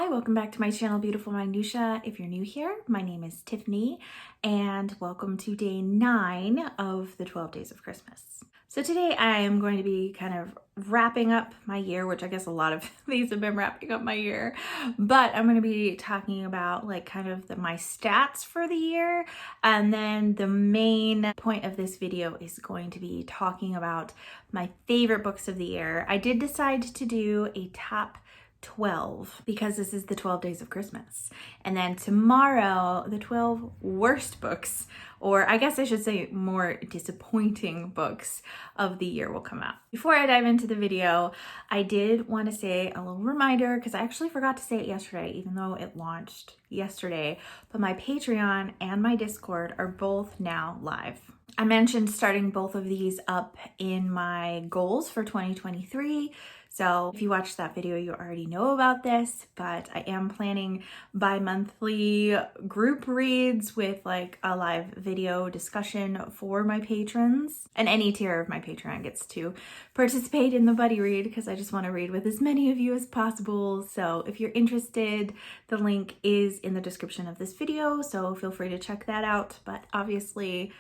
Hi, welcome back to my channel, Beautiful Minutia. If you're new here, my name is Tiffany, and welcome to day 9 of the 12 days of Christmas. So today I am going to be kind of wrapping up my year, which I guess a lot of these have been wrapping up my year, but I'm going to be talking about my stats for the year, and then the main point of this video is going to be talking about my favorite books of the year. I did decide to do a top 12 because this is the 12 days of Christmas. And then tomorrow, the 12 worst books, or I guess I should say more disappointing books of the year will come out. Before I dive into the video, I did want to say a little reminder, because I actually forgot to say it yesterday, even though it launched yesterday, but my Patreon and my Discord are both now live. I mentioned starting both of these up in my goals for 2023. So if you watched that video, you already know about this, but I am planning bi-monthly group reads with like a live video discussion for my patrons. And any tier of my Patreon gets to participate in the buddy read because I just want to read with as many of you as possible. So if you're interested, the link is in the description of this video, so feel free to check that out. But obviously,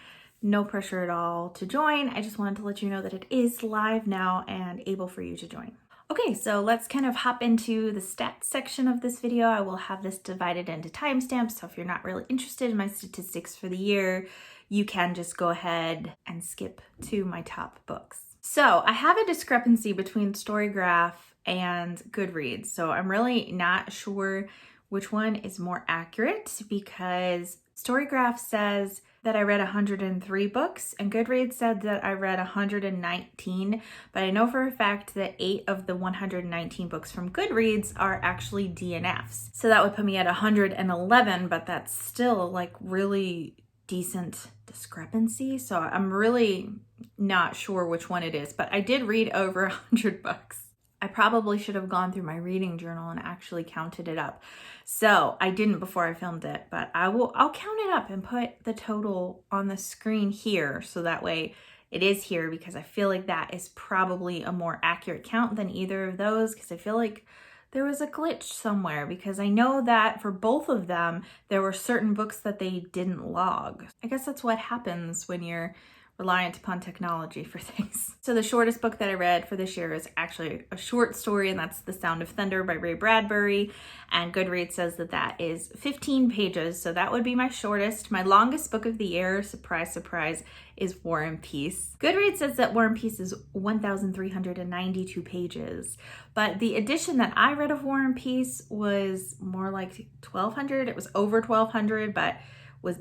no pressure at all to join. I just wanted to let you know that it is live now and able for you to join. Okay, so let's kind of hop into the stats section of this video. I will have this divided into timestamps, so if you're not really interested in my statistics for the year, you can just go ahead and skip to my top books. So I have a discrepancy between Storygraph and Goodreads, so I'm really not sure which one is more accurate, because Storygraph says that I read 103 books and Goodreads said that I read 119, but I know for a fact that 8 of the 119 books from Goodreads are actually DNFs. So that would put me at 111, but that's still like really decent discrepancy. So I'm really not sure which one it is, but I did read over 100 books. I probably should have gone through my reading journal and actually counted it up. So I didn't before I filmed it, but I'll count it up and put the total on the screen here. So that way it is here, because I feel like that is probably a more accurate count than either of those, because I feel like there was a glitch somewhere, because I know that for both of them, there were certain books that they didn't log. I guess that's what happens when you're reliant upon technology for things. So the shortest book that I read for this year is actually a short story, and that's The Sound of Thunder by Ray Bradbury. And Goodreads says that that is 15 pages, so that would be my shortest. My longest book of the year, surprise, surprise, is War and Peace. Goodreads says that War and Peace is 1,392 pages, but the edition that I read of War and Peace was more like 1,200. It was over 1,200, but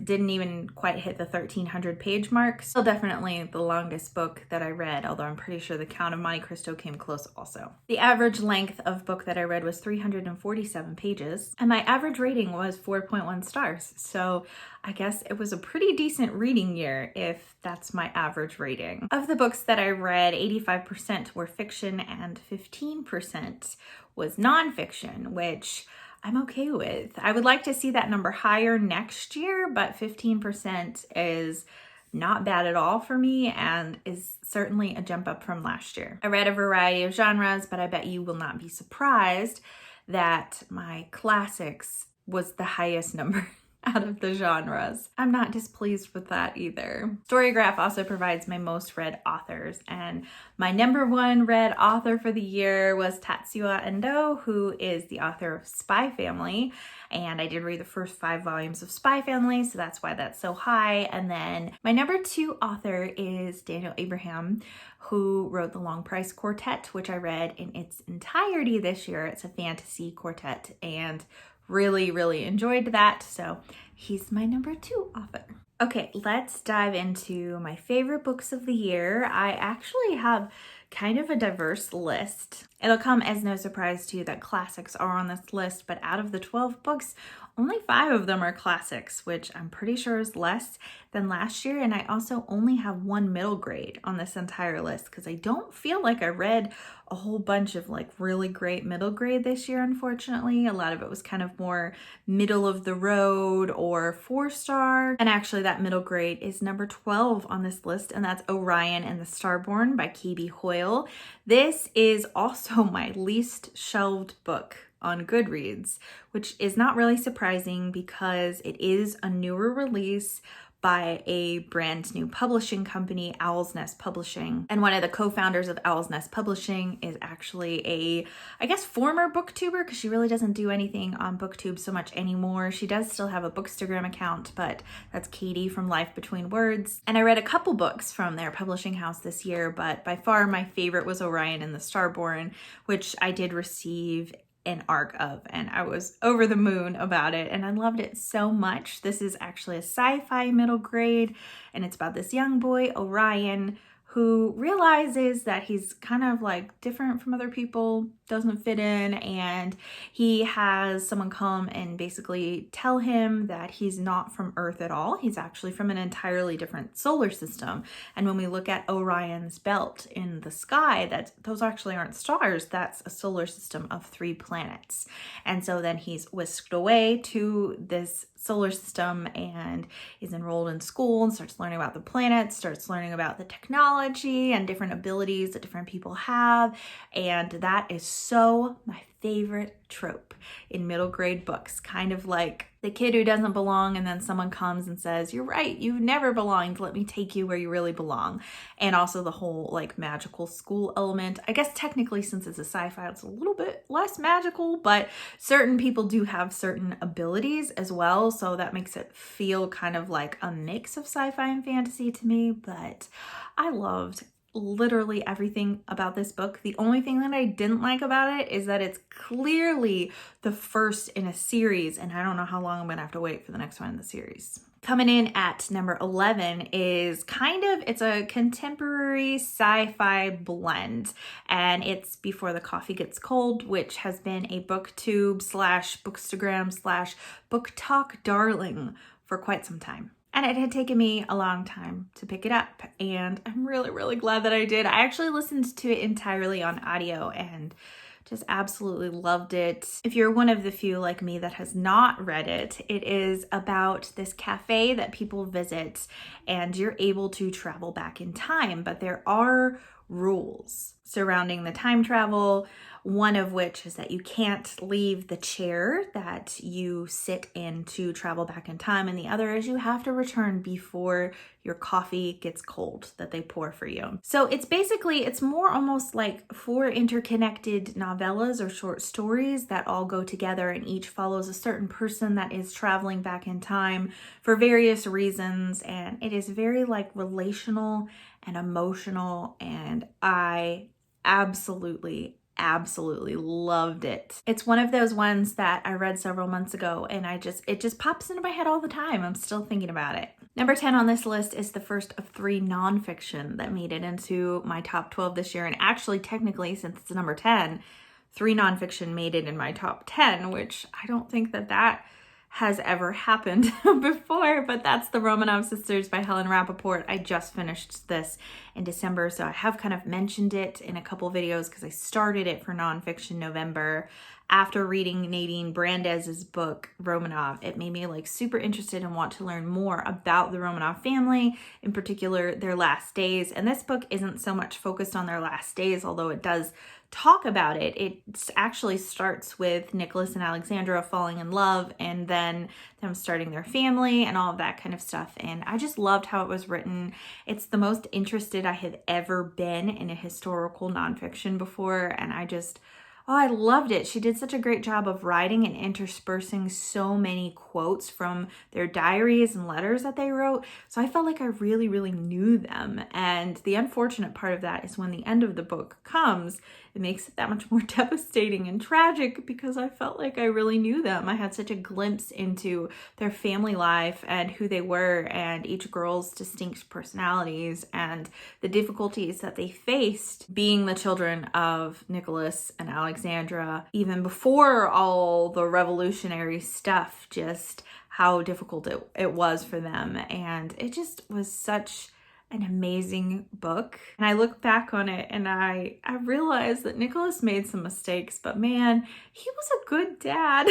didn't even quite hit the 1,300 page mark. Still definitely the longest book that I read, although I'm pretty sure The Count of Monte Cristo came close also. The average length of book that I read was 347 pages, and my average rating was 4.1 stars. So I guess it was a pretty decent reading year if that's my average rating. Of the books that I read, 85% were fiction and 15% was nonfiction, which I'm okay with. I would like to see that number higher next year, but 15% is not bad at all for me and is certainly a jump up from last year. I read a variety of genres, but I bet you will not be surprised that my classics was the highest number out of the genres. I'm not displeased with that either. Storygraph also provides my most read authors, and my number 1 read author for the year was Tatsuya Endo, who is the author of Spy Family, and I did read the first 5 volumes of Spy Family, so that's why that's so high. And then my number 2 author is Daniel Abraham, who wrote The Long Price Quartet, which I read in its entirety this year. It's a fantasy quartet, and really enjoyed that, so he's my number 2 author. Okay, let's dive into my favorite books of the year. I actually have kind of a diverse list. It'll come as no surprise to you that classics are on this list, but out of the 12 books, only 5 of them are classics, which I'm pretty sure is less than last year. And I also only have 1 middle grade on this entire list, because I don't feel like I read a whole bunch of like really great middle grade this year, unfortunately. A lot of it was kind of more middle of the road or 4-star. And actually that middle grade is number 12 on this list, and that's Orion and the Starborn by K.B. Hoyle. This is also my least shelved book on Goodreads, which is not really surprising because it is a newer release by a brand new publishing company, Owl's Nest Publishing. And one of the co-founders of Owl's Nest Publishing is actually I guess former booktuber, because she really doesn't do anything on booktube so much anymore. She does still have a bookstagram account, but that's Katie from Life Between Words. And I read a couple books from their publishing house this year, but by far my favorite was Orion and the Starborn, which I did receive an arc of, and I was over the moon about it, and I loved it so much. This is actually a sci-fi middle grade, and it's about this young boy, Orion, who realizes that he's kind of like different from other people, doesn't fit in, and he has someone come and basically tell him that he's not from Earth at all. He's actually from an entirely different solar system. And when we look at Orion's belt in the sky, those actually aren't stars. That's a solar system of 3 planets. And so then he's whisked away to this solar system and is enrolled in school and starts learning about the planets, starts learning about the technology and different abilities that different people have. And that is so my favorite trope in middle grade books, kind of like the kid who doesn't belong and then someone comes and says, "You're right, you've never belonged, let me take you where you really belong." And also the whole like magical school element. I guess technically since it's a sci-fi, it's a little bit less magical, but certain people do have certain abilities as well, so that makes it feel kind of like a mix of sci-fi and fantasy to me. But I loved literally everything about this book. The only thing that I didn't like about it is that it's clearly the first in a series, and I don't know how long I'm gonna have to wait for the next one in the series. Coming in at number 11 is it's a contemporary sci-fi blend, and it's Before the Coffee Gets Cold, which has been a booktube / bookstagram / book talk darling for quite some time. And it had taken me a long time to pick it up, and I'm really, really glad that I did. I actually listened to it entirely on audio and just absolutely loved it. If you're one of the few like me that has not read it, it is about this cafe that people visit, and you're able to travel back in time, but there are rules surrounding the time travel, one of which is that you can't leave the chair that you sit in to travel back in time, and the other is you have to return before your coffee gets cold that they pour for you. So it's more almost like 4 interconnected novellas or short stories that all go together, and each follows a certain person that is traveling back in time for various reasons, and it is very like relational and emotional, and I absolutely loved it. It's one of those ones that I read several months ago, and it just pops into my head all the time. I'm still thinking about it. Number 10 on this list is the first of 3 nonfiction that made it into my top 12 this year. And actually, technically, since it's number 10, 3 nonfiction made it in my top 10, which I don't think that has ever happened before, but that's The Romanov Sisters by Helen Rappaport. I just finished this in December, so I have kind of mentioned it in a couple videos because I started it for nonfiction November. After reading Nadine Brandes' book, Romanov, it made me like super interested and want to learn more about the Romanov family, in particular their last days. And this book isn't so much focused on their last days, although it does talk about it. It actually starts with Nicholas and Alexandra falling in love and then them starting their family and all of that kind of stuff. And I just loved how it was written. It's the most interested I have ever been in a historical nonfiction before, and I loved it. She did such a great job of writing and interspersing so many quotes from their diaries and letters that they wrote. So I felt like I really, really knew them. And the unfortunate part of that is when the end of the book comes, it makes it that much more devastating and tragic because I felt like I really knew them. I had such a glimpse into their family life and who they were and each girl's distinct personalities and the difficulties that they faced being the children of Nicholas and Alexandra, even before all the revolutionary stuff, just how difficult it was for them. And it just was such an amazing book. And I look back on it and I realized that Nicholas made some mistakes, but man, he was a good dad.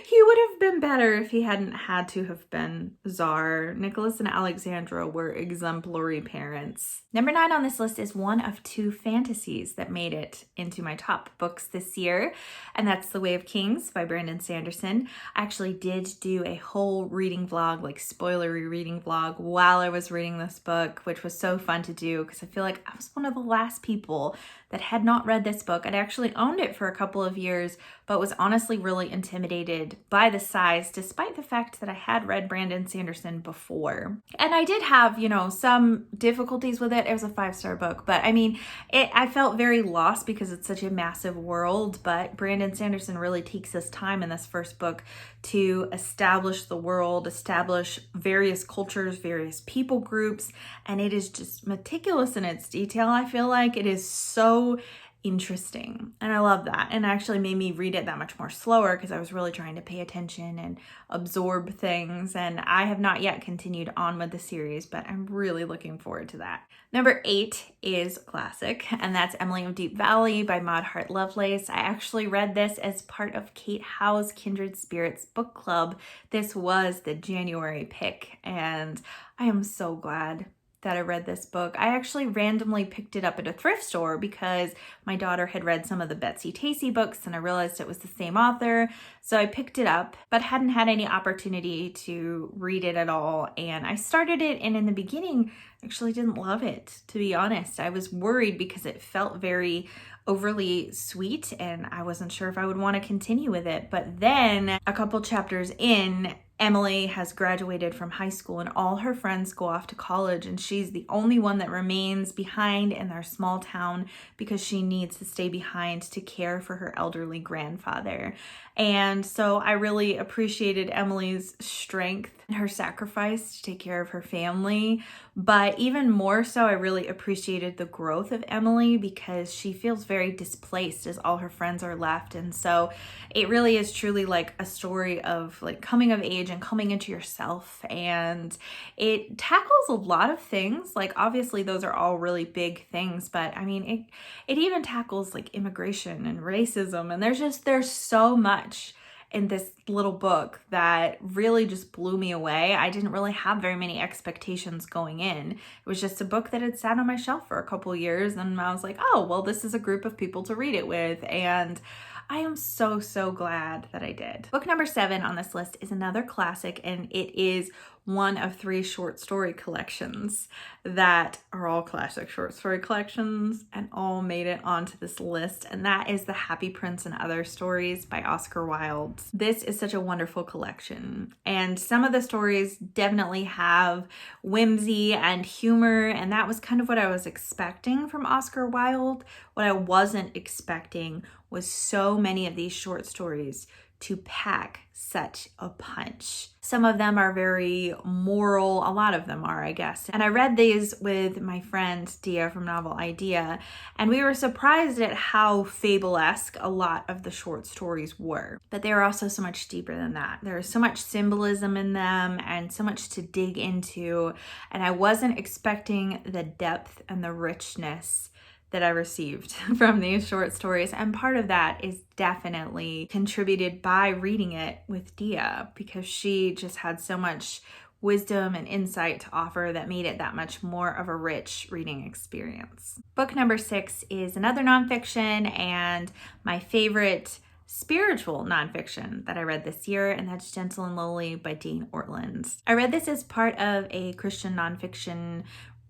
He would have been better if he hadn't had to have been Tsar. Nicholas and Alexandra were exemplary parents. Number 9 on this list is one of 2 fantasies that made it into my top books this year, and that's The Way of Kings by Brandon Sanderson. I actually did do a whole reading vlog, like spoilery reading vlog, while I was reading this book, which was so fun to do because I feel like I was one of the last people that had not read this book. I'd actually owned it for a couple of years, but was honestly really intimidated by the size, despite the fact that I had read Brandon Sanderson before. And I did have, some difficulties with it. It was a 5-star book, but I mean, I felt very lost because it's such a massive world, but Brandon Sanderson really takes his time in this first book to establish the world, establish various cultures, various people groups, and it is just meticulous in its detail. I feel like it is so interesting, and I love that, and it actually made me read it that much more slower because I was really trying to pay attention and absorb things, and I have not yet continued on with the series, but I'm really looking forward to that. Number 8 is classic, and that's Emily of Deep Valley by Maud Hart Lovelace. I actually read this as part of Kate Howe's Kindred Spirits book club. This was the January pick, and I am so glad that I read this book. I actually randomly picked it up at a thrift store because my daughter had read some of the Betsy Tacy books and I realized it was the same author. So I picked it up, but hadn't had any opportunity to read it at all. And I started it, and in the beginning, actually didn't love it, to be honest. I was worried because it felt very overly sweet and I wasn't sure if I would want to continue with it. But then a couple chapters in, Emily has graduated from high school and all her friends go off to college, and she's the only one that remains behind in their small town because she needs to stay behind to care for her elderly grandfather. And so I really appreciated Emily's strength and her sacrifice to take care of her family. But even more so, I really appreciated the growth of Emily because she feels very displaced as all her friends are left. And so it really is truly like a story of like coming of age and coming into yourself. And it tackles a lot of things. Like obviously those are all really big things, but I mean, it even tackles like immigration and racism. And there's so much in this little book that really just blew me away. I didn't really have very many expectations going in. It was just a book that had sat on my shelf for a couple of years, and I was like, oh, well, this is a group of people to read it with. And I am so, so glad that I did. Book number 7 on this list is another classic, and it is one of 3 short story collections that are all classic short story collections and all made it onto this list, and that is The Happy Prince and Other Stories by Oscar Wilde. This is such a wonderful collection, and some of the stories definitely have whimsy and humor, and that was kind of what I was expecting from Oscar Wilde. What I wasn't expecting was so many of these short stories to pack such a punch. Some of them are very moral, a lot of them are, I guess. And I read these with my friend Dia from Novel Idea, and we were surprised at how fable-esque a lot of the short stories were. But they were also so much deeper than that. There is so much symbolism in them and so much to dig into, and I wasn't expecting the depth and the richness that I received from these short stories. And part of that is definitely contributed by reading it with Dia, because she just had so much wisdom and insight to offer that made it that much more of a rich reading experience. Book number 6 is another nonfiction and my favorite spiritual nonfiction that I read this year, and that's Gentle and Lowly by Dane Ortland. I read this as part of a Christian nonfiction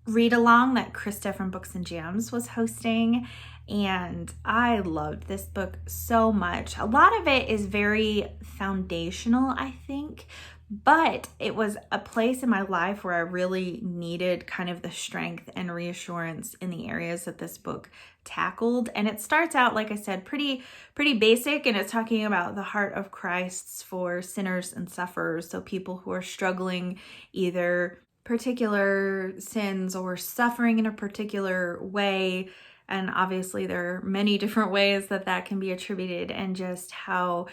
read along that Krista from Books and Jams was hosting, and I loved this book so much. A lot of it is very foundational, I think, but it was a place in my life where I really needed kind of the strength and reassurance in the areas that this book tackled. And it starts out, like I said, pretty basic, and it's talking about the heart of Christ for sinners and sufferers, so people who are struggling either particular sins or suffering in a particular way. And obviously there are many different ways that can be attributed, and just how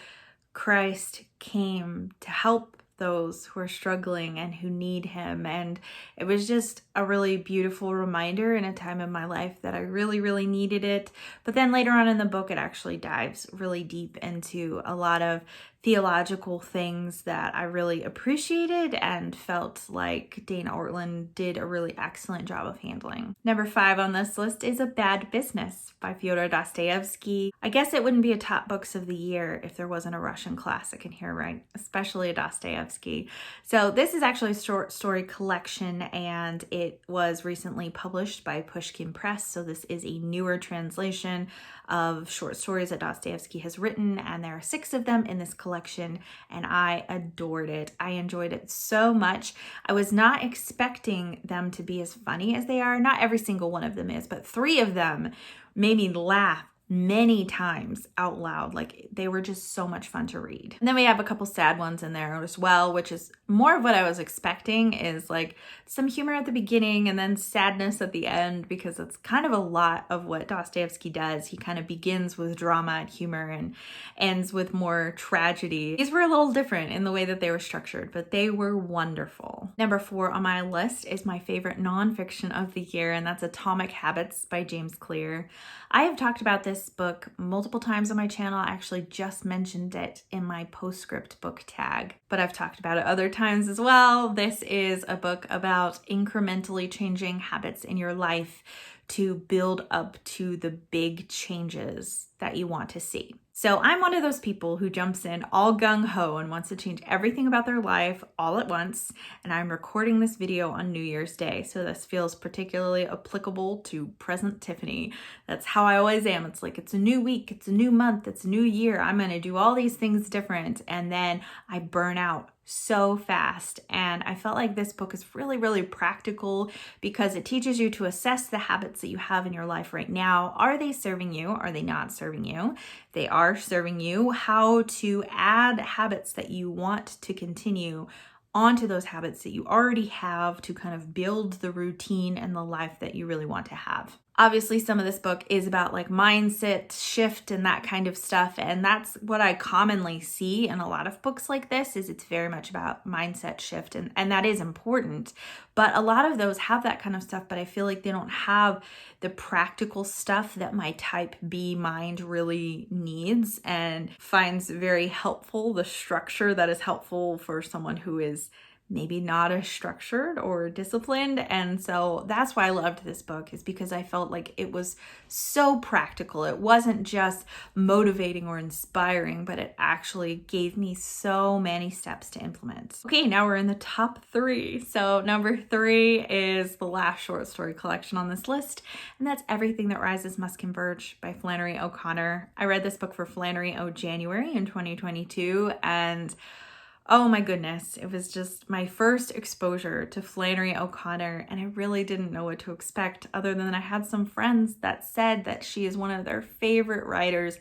Christ came to help those who are struggling and who need him. And it was just a really beautiful reminder in a time in my life that I really, really needed it. But then later on in the book, it actually dives really deep into a lot of theological things that I really appreciated and felt like Dana Ortland did a really excellent job of handling. Number 5 on this list is A Bad Business by Fyodor Dostoevsky. I guess it wouldn't be a top books of the year if there wasn't a Russian classic in here, right? Especially a Dostoevsky. So this is actually a short story collection, and it was recently published by Pushkin Press. So this is a newer translation of short stories that Dostoevsky has written, and there are 6 of them in this collection, and I adored it. I enjoyed it so much. I was not expecting them to be as funny as they are. Not every single one of them is, but 3 of them made me laugh many times out loud. Like, they were just so much fun to read. And then we have a couple sad ones in there as well, which is more of what I was expecting, is like some humor at the beginning and then sadness at the end, because it's kind of a lot of what Dostoevsky does. He kind of begins with drama and humor and ends with more tragedy. These were a little different in the way that they were structured, but they were wonderful. Number 4 on my list is my favorite nonfiction of the year, and that's Atomic Habits by James Clear. I have talked about this book multiple times on my channel. I actually just mentioned it in my postscript book tag, but I've talked about it other times as well. This is a book about incrementally changing habits in your life to build up to the big changes that you want to see. So I'm one of those people who jumps in all gung-ho and wants to change everything about their life all at once, and I'm recording this video on New Year's Day, so this feels particularly applicable to present Tiffany. That's how I always am. It's like, it's a new week, it's a new month, it's a new year, I'm gonna do all these things different, and then I burn out so fast. And I felt like this book is really, really practical because it teaches you to assess the habits that you have in your life right now. Are they serving you? Are they not serving you? If they are serving you, how to add habits that you want to continue onto those habits that you already have to kind of build the routine and the life that you really want to have. Obviously, some of this book is about like mindset shift and that kind of stuff. And that's what I commonly see in a lot of books like this, is it's very much about mindset shift. And that is important. But a lot of those have that kind of stuff, but I feel like they don't have the practical stuff that my type B mind really needs and finds very helpful, the structure that is helpful for someone who is maybe not as structured or disciplined. And so that's why I loved this book, is because I felt like it was so practical. It wasn't just motivating or inspiring, but it actually gave me so many steps to implement. Okay, now we're in the top 3. So number 3 is the last short story collection on this list, and that's Everything That Rises Must Converge by Flannery O'Connor. I read this book for Flannery O January in 2022, and oh my goodness, it was just my first exposure to Flannery O'Connor, and I really didn't know what to expect, other than I had some friends that said that she is one of their favorite writers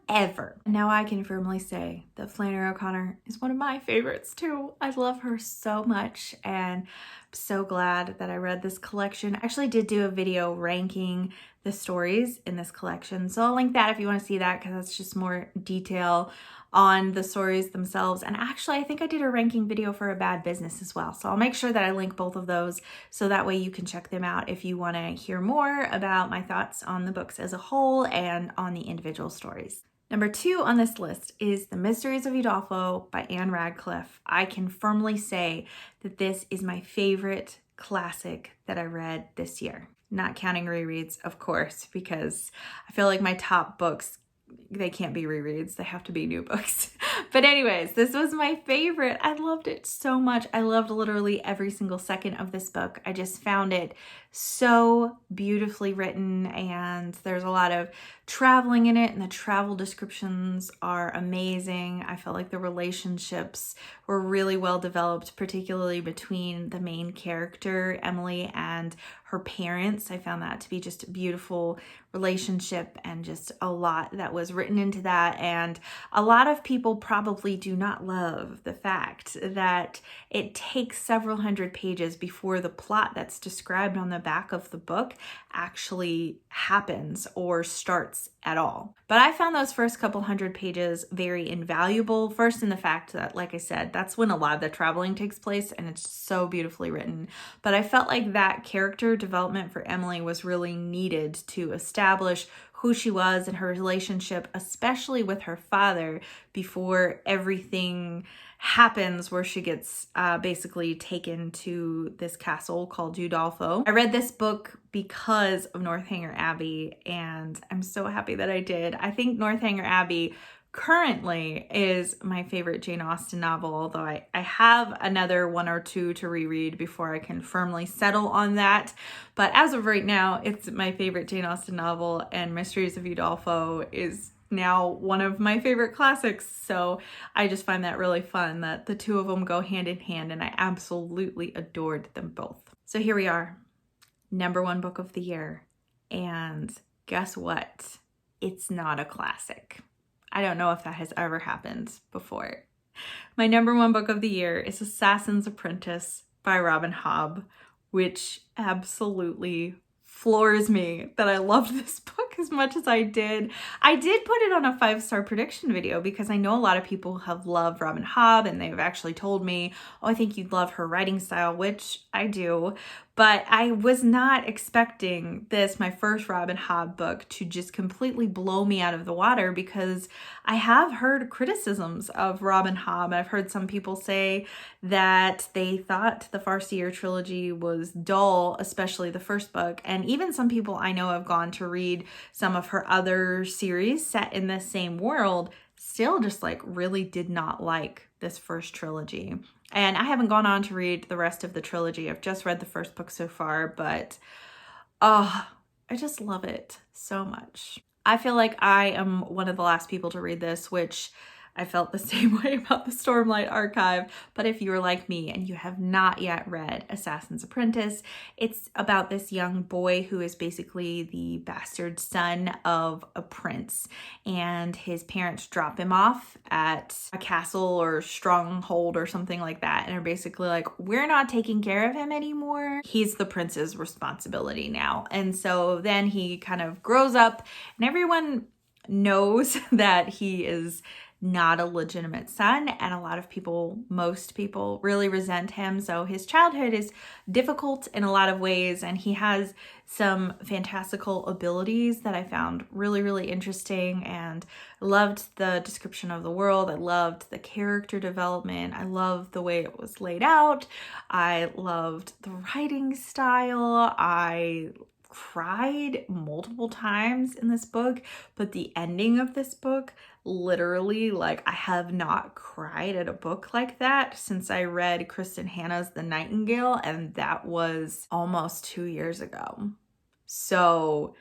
ever. Now I can firmly say that Flannery O'Connor is one of my favorites too. I love her so much, and I'm so glad that I read this collection. I actually did do a video ranking the stories in this collection, so I'll link that if you want to see that, because that's just more detail on the stories themselves. And actually, I think I did a ranking video for A Bad Business as well. So I'll make sure that I link both of those, so that way you can check them out if you want to hear more about my thoughts on the books as a whole and on the individual stories. Number 2 on this list is The Mysteries of Udolpho by Anne Radcliffe. I can firmly say that this is my favorite classic that I read this year. Not counting rereads, of course, because I feel like my top books, they can't be rereads, they have to be new books. But anyways, this was my favorite. I loved it so much. I loved literally every single second of this book. I just found it so beautifully written, and there's a lot of traveling in it, and the travel descriptions are amazing. I felt like the relationships were really well developed, particularly between the main character, Emily, and her parents. I found that to be just a beautiful relationship, and just a lot that was written into that. And a lot of people probably do not love the fact that it takes several hundred pages before the plot that's described on the back of the book actually happens or starts books at all. But I found those first couple hundred pages very invaluable. First, in the fact that, like I said, that's when a lot of the traveling takes place and it's so beautifully written. But I felt like that character development for Emily was really needed to establish who she was and her relationship, especially with her father, before everything happens where she gets basically taken to this castle called Udolpho. I read this book because of Northanger Abbey, and I'm so happy that I did. I think Northanger Abbey currently is my favorite Jane Austen novel, although I have another one or two to reread before I can firmly settle on that. But as of right now, it's my favorite Jane Austen novel, and Mysteries of Udolpho is now one of my favorite classics. So I just find that really fun that the two of them go hand in hand, and I absolutely adored them both. So here we are, #1 book of the year. And guess what? It's not a classic. I don't know if that has ever happened before. My #1 book of the year is Assassin's Apprentice by Robin Hobb, which absolutely floors me that I loved this book as much as I did. I did put it on a 5-star prediction video because I know a lot of people have loved Robin Hobb and they've actually told me, oh, I think you'd love her writing style, which I do. But I was not expecting this, my first Robin Hobb book, to just completely blow me out of the water, because I have heard criticisms of Robin Hobb. I've heard some people say that they thought the Farseer trilogy was dull, especially the first book. And even some people I know have gone to read some of her other series set in the same world, still just like really did not like this first trilogy. And I haven't gone on to read the rest of the trilogy. I've just read the first book so far, but I just love it so much. I feel like I am one of the last people to read this, which I felt the same way about the Stormlight Archive. But if you're like me and you have not yet read Assassin's Apprentice, it's about this young boy who is basically the bastard son of a prince, and his parents drop him off at a castle or stronghold or something like that, and are basically like, we're not taking care of him anymore. He's the prince's responsibility now. And so then he kind of grows up, and everyone knows that he is not a legitimate son, and a lot of people, most people, really resent him. So his childhood is difficult in a lot of ways, and he has some fantastical abilities that I found really, really interesting, and loved the description of the world. I loved the character development. I loved the way it was laid out. I loved the writing style. I cried multiple times in this book, but the ending of this book, literally, like, I have not cried at a book like that since I read Kristen Hanna's The Nightingale, and that was almost 2 years ago. So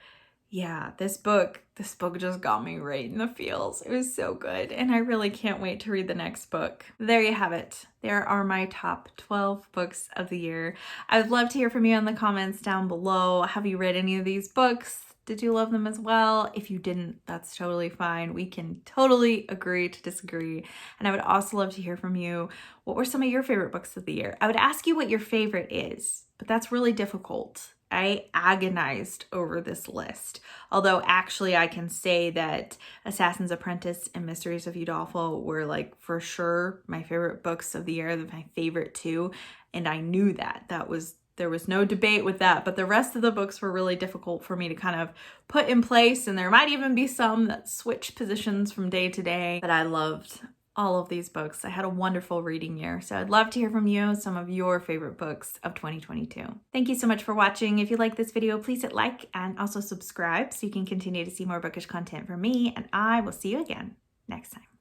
yeah, this book just got me right in the feels. It was so good, and I really can't wait to read the next book. There you have it. There are my top 12 books of the year. I would love to hear from you in the comments down below. Have you read any of these books? Did you love them as well? If you didn't, that's totally fine. We can totally agree to disagree. And I would also love to hear from you. What were some of your favorite books of the year? I would ask you what your favorite is, but that's really difficult. I agonized over this list. Although actually I can say that Assassin's Apprentice and Mysteries of Udolpho were, like, for sure my favorite books of the year. They're my favorite too. And I knew that. There was no debate with that, but the rest of the books were really difficult for me to kind of put in place, and there might even be some that switch positions from day to day. But I loved all of these books. I had a wonderful reading year, so I'd love to hear from you some of your favorite books of 2022. Thank you so much for watching. If you like this video, please hit like and also subscribe so you can continue to see more bookish content from me, and I will see you again next time.